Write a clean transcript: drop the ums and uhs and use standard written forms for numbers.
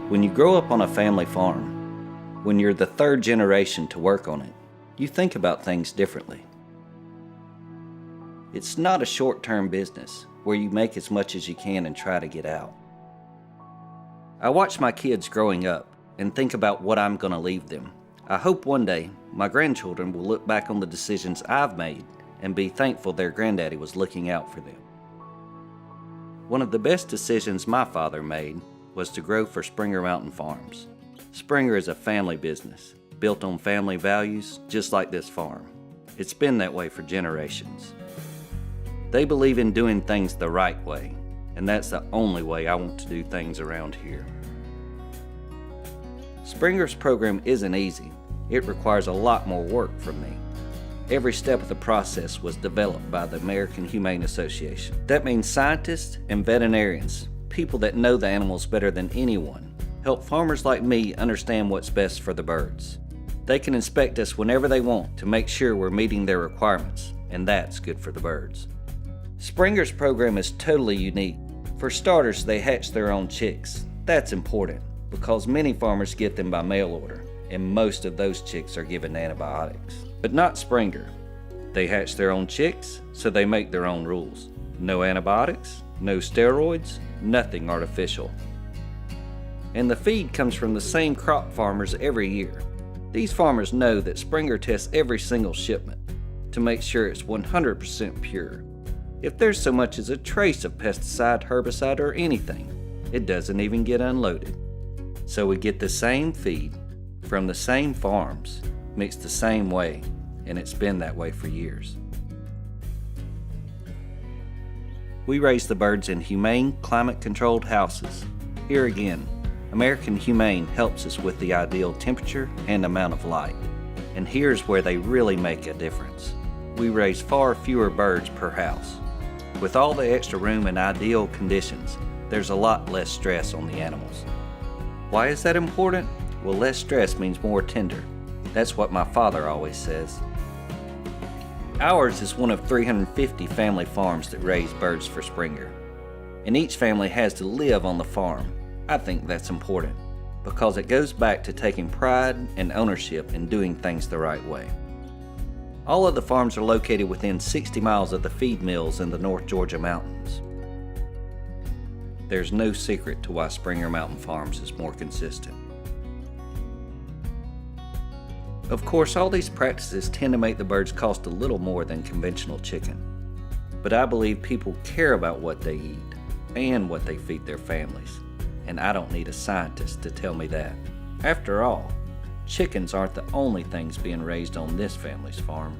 When you grow up on a family farm, when you're the third generation to work on it, you think about things differently. It's not a short-term business where you make as much as you can and try to get out. I watch my kids growing up and think about what I'm going to leave them. I hope one day my grandchildren will look back on the decisions I've made and be thankful their granddaddy was looking out for them. One of the best decisions my father made was to grow for Springer Mountain Farms. Springer is a family business, built on family values, just like this farm. It's been that way for generations. They believe in doing things the right way, and that's the only way I want to do things around here. Springer's program isn't easy. It requires a lot more work from me. Every step of the process was developed by the American Humane Association. That means scientists and veterinarians, people that know the animals better than anyone, help farmers like me understand what's best for the birds. They can inspect us whenever they want to make sure we're meeting their requirements, and that's good for the birds. Springer's program is totally unique. For starters, they hatch their own chicks. That's important because many farmers get them by mail order, and most of those chicks are given antibiotics. But not Springer. They hatch their own chicks, so they make their own rules. No antibiotics, no steroids, nothing artificial. And the feed comes from the same crop farmers every year. These farmers know that Springer tests every single shipment to make sure it's 100% pure. If there's so much as a trace of pesticide, herbicide, or anything, it doesn't even get unloaded. So we get the same feed from the same farms, mixed the same way, and it's been that way for years. We raise the birds in humane, climate-controlled houses. Here again, American Humane helps us with the ideal temperature and amount of light. And here's where they really make a difference. We raise far fewer birds per house. With all the extra room and ideal conditions, there's a lot less stress on the animals. Why is that important? Well, less stress means more tender. That's what my father always says. Ours is one of 350 family farms that raise birds for Springer. And each family has to live on the farm. I think that's important because it goes back to taking pride and ownership in doing things the right way. All of the farms are located within 60 miles of the feed mills in the North Georgia mountains. There's no secret to why Springer Mountain Farms is more consistent. Of course, all these practices tend to make the birds cost a little more than conventional chicken. But I believe people care about what they eat and what they feed their families. And I don't need a scientist to tell me that. After all, chickens aren't the only things being raised on this family's farm.